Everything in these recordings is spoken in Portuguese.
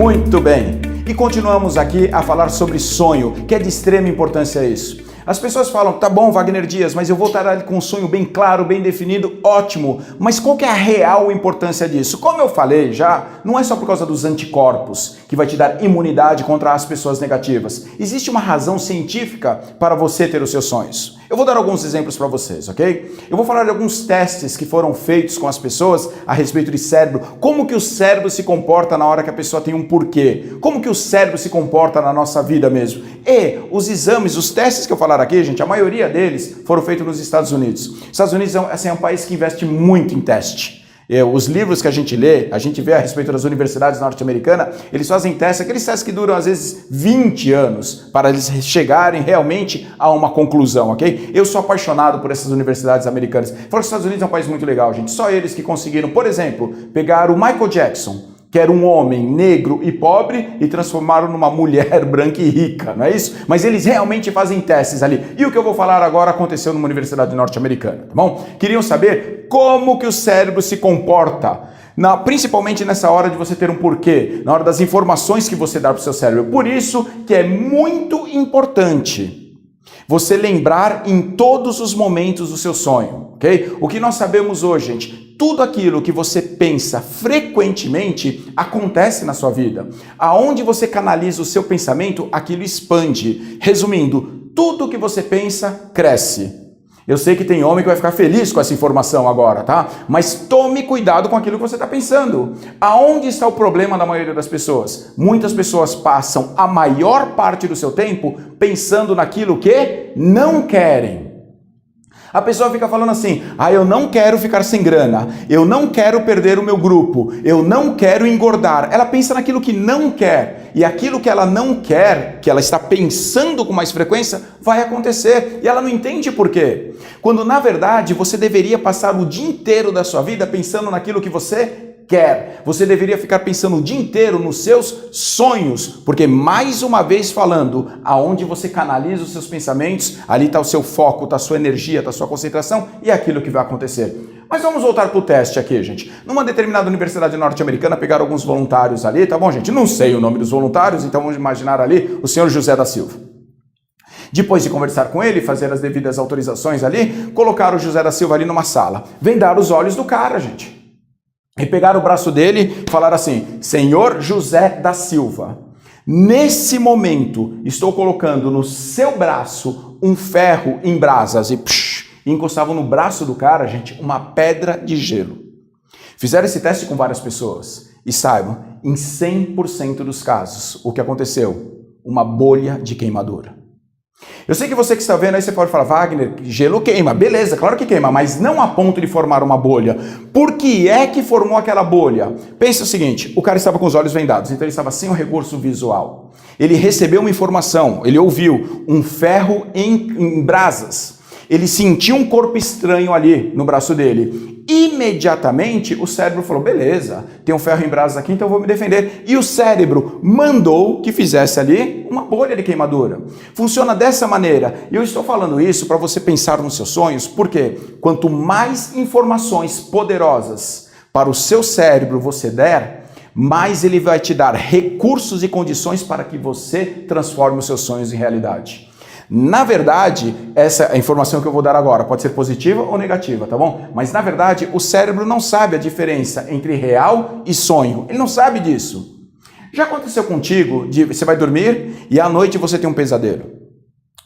Muito bem, e continuamos aqui a falar sobre sonho, que é de extrema importância isso. As pessoas falam, tá bom, Wagner Dias, mas eu vou estar com um sonho bem claro, bem definido, ótimo. Mas qual que é a real importância disso? Como eu falei já, não é só por causa dos anticorpos que vai te dar imunidade contra as pessoas negativas. Existe uma razão científica para você ter os seus sonhos. Eu vou dar alguns exemplos para vocês, ok? Eu vou falar de alguns testes que foram feitos com as pessoas a respeito de cérebro. Como que o cérebro se comporta na hora que a pessoa tem um porquê? Como que o cérebro se comporta na nossa vida mesmo? E os exames, os testes que eu falar aqui, gente, a maioria deles foram feitos nos Estados Unidos. Os Estados Unidos é um país que investe muito em teste. Os livros que a gente lê, a gente vê a respeito das universidades norte-americanas, eles fazem testes, aqueles testes que duram às vezes 20 anos para eles chegarem realmente a uma conclusão, ok? Eu sou apaixonado por essas universidades americanas. Falo que os Estados Unidos é um país muito legal, gente. Só eles que conseguiram, por exemplo, pegar o Michael Jackson, que era um homem negro e pobre, e transformaram numa mulher branca e rica, não é isso? Mas eles realmente fazem testes ali. E o que eu vou falar agora aconteceu numa universidade norte-americana, tá bom? Queriam saber como que o cérebro se comporta, principalmente nessa hora de você ter um porquê, na hora das informações que você dá para o seu cérebro. Por isso que é muito importante você lembrar em todos os momentos do seu sonho, ok? O que nós sabemos hoje, gente, tudo aquilo que você pensa frequentemente acontece na sua vida. Aonde você canaliza o seu pensamento, aquilo expande. Resumindo, tudo que você pensa cresce. Eu sei que tem homem que vai ficar feliz com essa informação agora, tá? Mas tome cuidado com aquilo que você está pensando. Aonde está o problema da maioria das pessoas? Muitas pessoas passam a maior parte do seu tempo pensando naquilo que não querem. A pessoa fica falando assim, eu não quero ficar sem grana, eu não quero perder o meu grupo, eu não quero engordar. Ela pensa naquilo que não quer, e aquilo que ela não quer, que ela está pensando com mais frequência, vai acontecer, e ela não entende por quê. Quando na verdade você deveria passar o dia inteiro da sua vida pensando naquilo que você quer. Você deveria ficar pensando o dia inteiro nos seus sonhos, porque mais uma vez falando, aonde você canaliza os seus pensamentos, ali está o seu foco, está a sua energia, está a sua concentração e é aquilo que vai acontecer. Mas vamos voltar para o teste aqui, gente. Numa determinada universidade norte-americana, pegaram alguns voluntários ali, tá bom, gente? Não sei o nome dos voluntários, então vamos imaginar ali o senhor José da Silva. Depois de conversar com ele, fazer as devidas autorizações ali, colocaram o José da Silva ali numa sala. Vendaram os olhos do cara, gente. E pegaram o braço dele e falaram assim, Senhor José da Silva, nesse momento estou colocando no seu braço um ferro em brasas. E encostavam no braço do cara, gente, uma pedra de gelo. Fizeram esse teste com várias pessoas. E saibam, em 100% dos casos, o que aconteceu? Uma bolha de queimadura. Eu sei que você que está vendo aí, você pode falar, Wagner, gelo queima. Beleza, claro que queima, mas não a ponto de formar uma bolha. Por que é que formou aquela bolha? Pensa o seguinte, o cara estava com os olhos vendados, então ele estava sem o recurso visual. Ele recebeu uma informação, ele ouviu um ferro em brasas. Ele sentiu um corpo estranho ali no braço dele. Imediatamente o cérebro falou, beleza, tem um ferro em brasas aqui, então eu vou me defender. E o cérebro mandou que fizesse ali uma bolha de queimadura. Funciona dessa maneira. E eu estou falando isso para você pensar nos seus sonhos, porque quanto mais informações poderosas para o seu cérebro você der, mais ele vai te dar recursos e condições para que você transforme os seus sonhos em realidade. Na verdade, essa informação que eu vou dar agora pode ser positiva ou negativa, tá bom? Mas na verdade, o cérebro não sabe a diferença entre real e sonho. Ele não sabe disso. Já aconteceu contigo de você vai dormir e à noite você tem um pesadelo?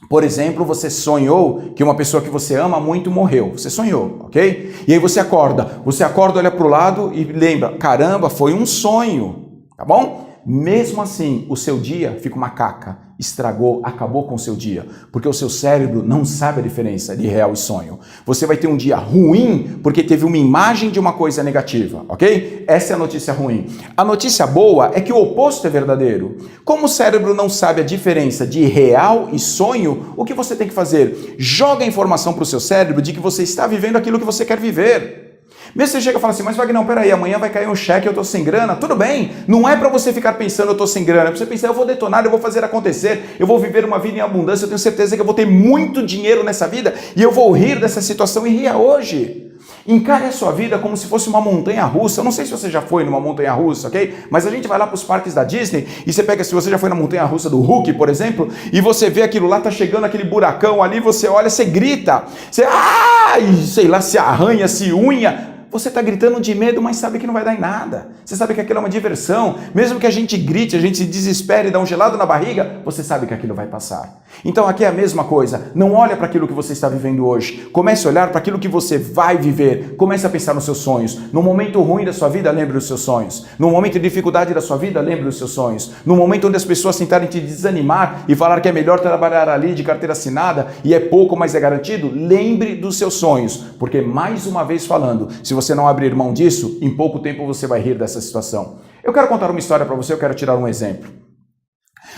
Por exemplo, você sonhou que uma pessoa que você ama muito morreu. Você sonhou, ok? E aí você acorda, olha para o lado e lembra, caramba, foi um sonho, tá bom? Mesmo assim, o seu dia fica uma caca, estragou, acabou com o seu dia, porque o seu cérebro não sabe a diferença de real e sonho. Você vai ter um dia ruim porque teve uma imagem de uma coisa negativa, ok? Essa é a notícia ruim. A notícia boa é que o oposto é verdadeiro. Como o cérebro não sabe a diferença de real e sonho, o que você tem que fazer? Joga a informação para o seu cérebro de que você está vivendo aquilo que você quer viver. Mesmo você chega e fala assim, mas Wagner, não, peraí, amanhã vai cair um cheque, eu tô sem grana, tudo bem, não é para você ficar pensando eu tô sem grana, é pra você pensar, eu vou detonar, eu vou fazer acontecer, eu vou viver uma vida em abundância, eu tenho certeza que eu vou ter muito dinheiro nessa vida e eu vou rir dessa situação e ria hoje. Encare a sua vida como se fosse uma montanha-russa. Eu não sei se você já foi numa montanha-russa, ok? Mas a gente vai lá para os parques da Disney e você pega, se você já foi na montanha-russa do Hulk, por exemplo, e você vê aquilo lá, tá chegando aquele buracão ali, você olha, você grita, você, sei lá, se arranha, se unha. Você está gritando de medo, mas sabe que não vai dar em nada. Você sabe que aquilo é uma diversão. Mesmo que a gente grite, a gente se desespere, dá um gelado na barriga, você sabe que aquilo vai passar. Então aqui é a mesma coisa. Não olha para aquilo que você está vivendo hoje. Comece a olhar para aquilo que você vai viver. Comece a pensar nos seus sonhos. No momento ruim da sua vida, lembre dos seus sonhos. No momento de dificuldade da sua vida, lembre dos seus sonhos. No momento onde as pessoas tentarem te desanimar e falar que é melhor trabalhar ali de carteira assinada e é pouco, mas é garantido, lembre dos seus sonhos. Porque mais uma vez falando, se você não abrir mão disso, em pouco tempo você vai rir dessa situação. Eu quero contar uma história para você, eu quero tirar um exemplo.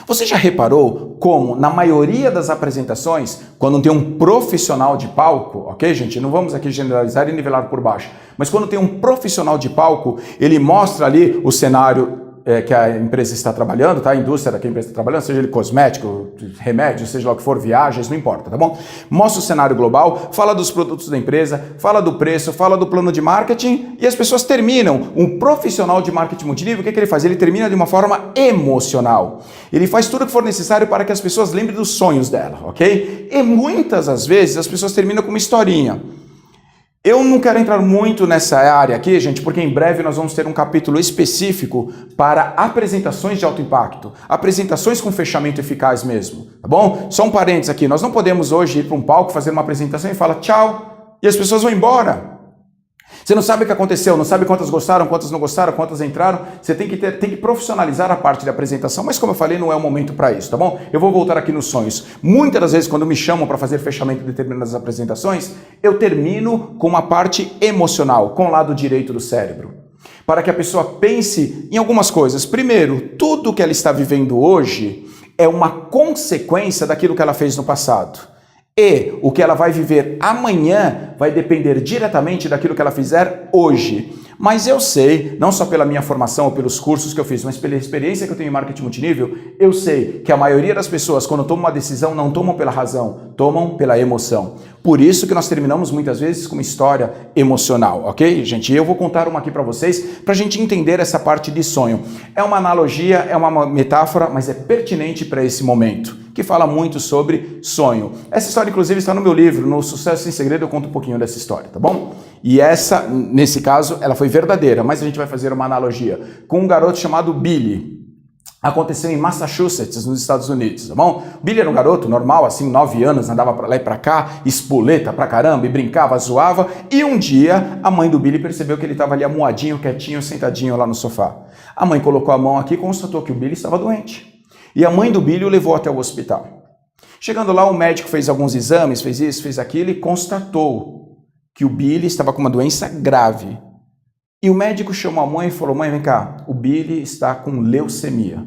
Você já reparou como, na maioria das apresentações, quando tem um profissional de palco, ok, gente? Não vamos aqui generalizar e nivelar por baixo, mas quando tem um profissional de palco, ele mostra ali o cenário que a empresa está trabalhando, tá? A indústria que a empresa está trabalhando, seja ele cosmético, remédio, seja lá o que for, viagens, não importa, tá bom? Mostra o cenário global, fala dos produtos da empresa, fala do preço, fala do plano de marketing e as pessoas terminam. Um profissional de marketing multinível, o que ele faz? Ele termina de uma forma emocional. Ele faz tudo o que for necessário para que as pessoas lembrem dos sonhos dela, ok? E muitas das vezes as pessoas terminam com uma historinha. Eu não quero entrar muito nessa área aqui, gente, porque em breve nós vamos ter um capítulo específico para apresentações de alto impacto, apresentações com fechamento eficaz mesmo, tá bom? Só um parênteses aqui, nós não podemos hoje ir para um palco fazer uma apresentação e falar tchau, e as pessoas vão embora. Você não sabe o que aconteceu, não sabe quantas gostaram, quantas não gostaram, quantas entraram. Você tem que profissionalizar a parte da apresentação, mas como eu falei, não é o momento para isso, tá bom? Eu vou voltar aqui nos sonhos. Muitas das vezes, quando me chamam para fazer fechamento de determinadas apresentações, eu termino com uma parte emocional, com o lado direito do cérebro. Para que a pessoa pense em algumas coisas. Primeiro, tudo que ela está vivendo hoje é uma consequência daquilo que ela fez no passado. E o que ela vai viver amanhã vai depender diretamente daquilo que ela fizer hoje. Mas eu sei, não só pela minha formação ou pelos cursos que eu fiz, mas pela experiência que eu tenho em marketing multinível, eu sei que a maioria das pessoas, quando tomam uma decisão, não tomam pela razão, tomam pela emoção. Por isso que nós terminamos muitas vezes com uma história emocional, ok, gente? Eu vou contar uma aqui para vocês, para a gente entender essa parte de sonho. É uma analogia, é uma metáfora, mas é pertinente para esse momento, que fala muito sobre sonho. Essa história, inclusive, está no meu livro, no Sucesso Sem Segredo, eu conto um pouquinho dessa história, tá bom? E essa, nesse caso, ela foi verdadeira, mas a gente vai fazer uma analogia com um garoto chamado Billy. Aconteceu em Massachusetts, nos Estados Unidos, tá bom? Billy era um garoto normal, assim, 9 anos, andava pra lá e pra cá, espoleta pra caramba, e brincava, zoava, e um dia a mãe do Billy percebeu que ele estava ali amuadinho, quietinho, sentadinho lá no sofá. A mãe colocou a mão aqui e constatou que o Billy estava doente. E a mãe do Billy o levou até o hospital. Chegando lá, o médico fez alguns exames, fez isso, fez aquilo e constatou que o Billy estava com uma doença grave. E o médico chamou a mãe e falou, mãe, vem cá, o Billy está com leucemia.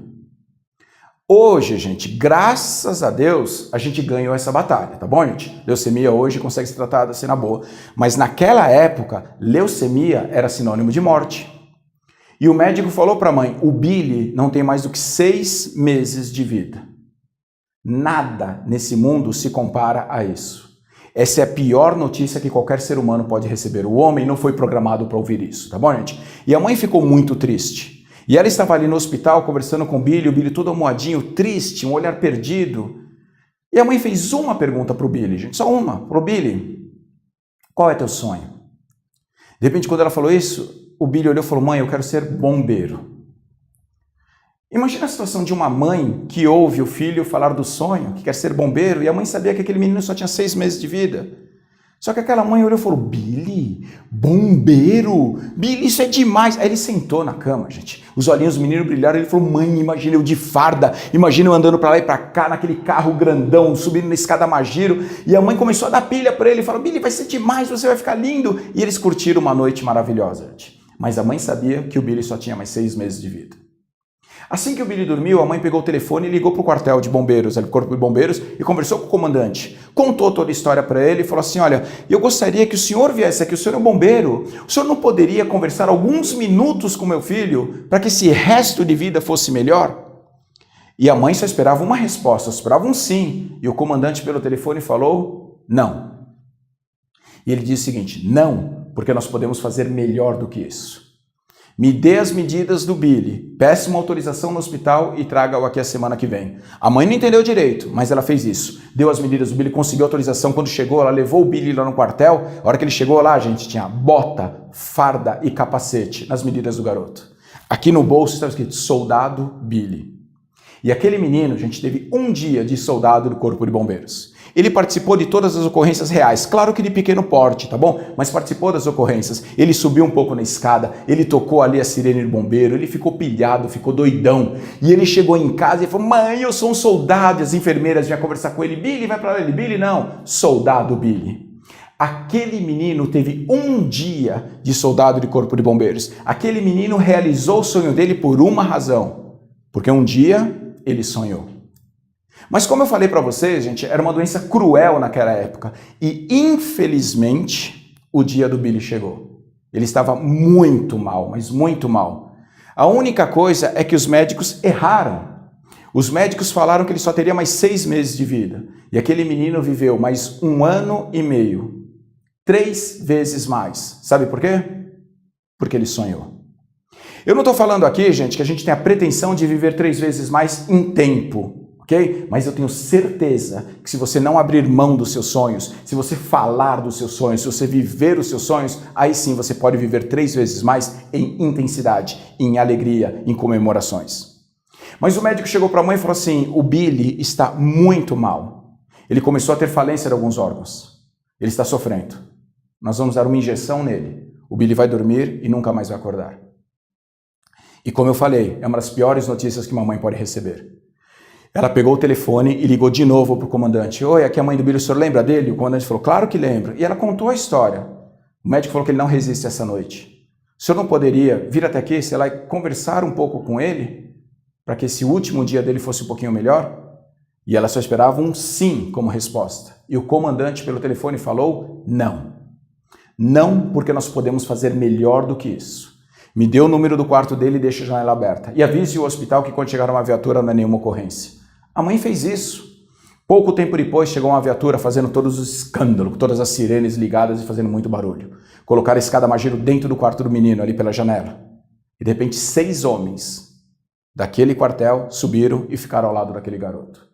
Hoje, gente, graças a Deus, a gente ganhou essa batalha, tá bom, gente? Leucemia hoje consegue ser tratada assim na boa. Mas naquela época, leucemia era sinônimo de morte. E o médico falou para a mãe, o Billy não tem mais do que 6 meses de vida. Nada nesse mundo se compara a isso. Essa é a pior notícia que qualquer ser humano pode receber. O homem não foi programado para ouvir isso, tá bom, gente? E a mãe ficou muito triste. E ela estava ali no hospital conversando com o Billy todo amuadinho, triste, um olhar perdido. E a mãe fez uma pergunta para o Billy, gente, só uma. Para o Billy, qual é teu sonho? De repente, quando ela falou isso, o Billy olhou e falou, mãe, eu quero ser bombeiro. Imagina a situação de uma mãe que ouve o filho falar do sonho, que quer ser bombeiro, e a mãe sabia que aquele menino só tinha 6 meses de vida. Só que aquela mãe olhou e falou, Billy, bombeiro? Billy, isso é demais. Aí ele sentou na cama, gente. Os olhinhos do menino brilharam, ele falou, mãe, imagina eu de farda, imagina eu andando pra lá e pra cá, naquele carro grandão, subindo na escada Magiro. E a mãe começou a dar pilha pra ele, falou, Billy, vai ser demais, você vai ficar lindo. E eles curtiram uma noite maravilhosa, gente. Mas a mãe sabia que o Billy só tinha mais 6 meses de vida. Assim que o Billy dormiu, a mãe pegou o telefone e ligou para o quartel de bombeiros, o corpo de bombeiros, e conversou com o comandante. Contou toda a história para ele e falou assim, olha, eu gostaria que o senhor viesse aqui, o senhor é um bombeiro, o senhor não poderia conversar alguns minutos com meu filho para que esse resto de vida fosse melhor? E a mãe só esperava uma resposta, só esperava um sim. E o comandante pelo telefone falou, não. E ele disse o seguinte, não, porque nós podemos fazer melhor do que isso. Me dê as medidas do Billy, peça uma autorização no hospital e traga-o aqui a semana que vem. A mãe não entendeu direito, mas ela fez isso. Deu as medidas do Billy, conseguiu autorização. Quando chegou, ela levou o Billy lá no quartel. A hora que ele chegou lá, gente, tinha bota, farda e capacete nas medidas do garoto. Aqui no bolso estava escrito Soldado Billy. E aquele menino, gente, teve um dia de soldado do Corpo de Bombeiros. Ele participou de todas as ocorrências reais, claro que de pequeno porte, tá bom? Mas participou das ocorrências. Ele subiu um pouco na escada, ele tocou ali a sirene do bombeiro, ele ficou pilhado, ficou doidão. E ele chegou em casa e falou, mãe, eu sou um soldado. E as enfermeiras vinham conversar com ele, Billy, vai pra lá. Ele, Billy, não, soldado Billy. Aquele menino teve um dia de soldado de Corpo de Bombeiros. Aquele menino realizou o sonho dele por uma razão, porque um dia ele sonhou. Mas como eu falei para vocês, gente, era uma doença cruel naquela época. E, infelizmente, o dia do Billy chegou. Ele estava muito mal, mas muito mal. A única coisa é que os médicos erraram. Os médicos falaram que ele só teria mais 6 meses de vida. E aquele menino viveu mais 1 ano e meio. 3 vezes mais. Sabe por quê? Porque ele sonhou. Eu não estou falando aqui, gente, que a gente tem a pretensão de viver 3 vezes mais em tempo. Okay? Mas eu tenho certeza que se você não abrir mão dos seus sonhos, se você falar dos seus sonhos, se você viver os seus sonhos, aí sim você pode viver 3 vezes mais em intensidade, em alegria, em comemorações. Mas o médico chegou para a mãe e falou assim, o Billy está muito mal. Ele começou a ter falência de alguns órgãos. Ele está sofrendo. Nós vamos dar uma injeção nele. O Billy vai dormir e nunca mais vai acordar. E como eu falei, é uma das piores notícias que uma mãe pode receber. Ela pegou o telefone e ligou de novo para o comandante. Oi, aqui é a mãe do Billy, o senhor lembra dele? O comandante falou, claro que lembro. E ela contou a história. O médico falou que ele não resiste essa noite. O senhor não poderia vir até aqui, sei lá, e conversar um pouco com ele? Para que esse último dia dele fosse um pouquinho melhor? E ela só esperava um sim como resposta. E o comandante pelo telefone falou, não. Não, porque nós podemos fazer melhor do que isso. Me dê o número do quarto dele e deixe a janela aberta. E avise o hospital que quando chegar uma viatura não é nenhuma ocorrência. A mãe fez isso. Pouco tempo depois chegou uma viatura fazendo todos os escândalos, todas as sirenes ligadas e fazendo muito barulho. Colocaram a escada Magiro dentro do quarto do menino, ali pela janela. E de repente 6 homens daquele quartel subiram e ficaram ao lado daquele garoto.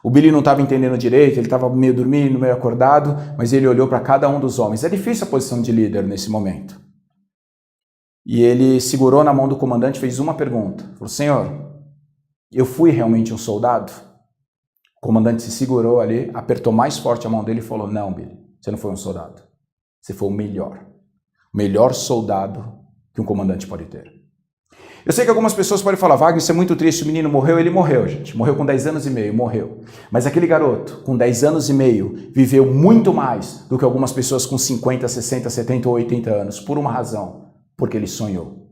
O Billy não estava entendendo direito, ele estava meio dormindo, meio acordado, mas ele olhou para cada um dos homens. É difícil a posição de líder nesse momento. E ele segurou na mão do comandante e fez uma pergunta. Falou, senhor, eu fui realmente um soldado? O comandante se segurou ali, apertou mais forte a mão dele e falou, não, Billy, você não foi um soldado. Você foi o melhor soldado que um comandante pode ter. Eu sei que algumas pessoas podem falar, Wagner, isso é muito triste, o menino morreu. Ele morreu, gente. Morreu com 10 anos e meio, morreu. Mas aquele garoto, com 10 anos e meio, viveu muito mais do que algumas pessoas com 50, 60, 70 ou 80 anos. Por uma razão, porque ele sonhou.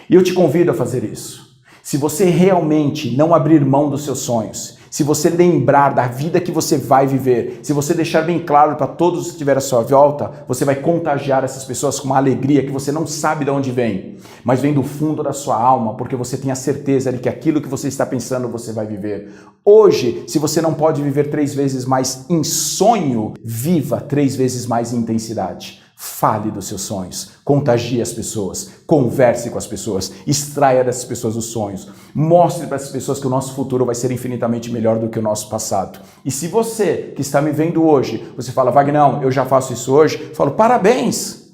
E eu te convido a fazer isso. Se você realmente não abrir mão dos seus sonhos, se você lembrar da vida que você vai viver, se você deixar bem claro para todos que estiverem à sua volta, você vai contagiar essas pessoas com uma alegria que você não sabe de onde vem, mas vem do fundo da sua alma, porque você tem a certeza de que aquilo que você está pensando você vai viver. Hoje, se você não pode viver 3 vezes mais em sonho, viva 3 vezes mais em intensidade. Fale dos seus sonhos, contagie as pessoas, converse com as pessoas, extraia dessas pessoas os sonhos, mostre para essas pessoas que o nosso futuro vai ser infinitamente melhor do que o nosso passado. E se você que está me vendo hoje, você fala, Wagner, não, eu já faço isso hoje, eu falo, parabéns,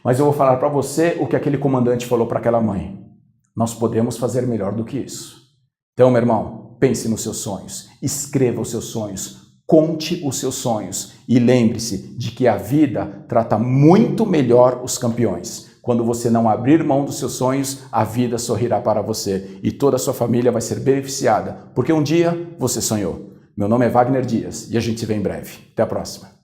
mas eu vou falar para você o que aquele comandante falou para aquela mãe. Nós podemos fazer melhor do que isso. Então, meu irmão, pense nos seus sonhos, escreva os seus sonhos, conte os seus sonhos e lembre-se de que a vida trata muito melhor os campeões. Quando você não abrir mão dos seus sonhos, a vida sorrirá para você e toda a sua família vai ser beneficiada, porque um dia você sonhou. Meu nome é Wagner Dias e a gente se vê em breve. Até a próxima.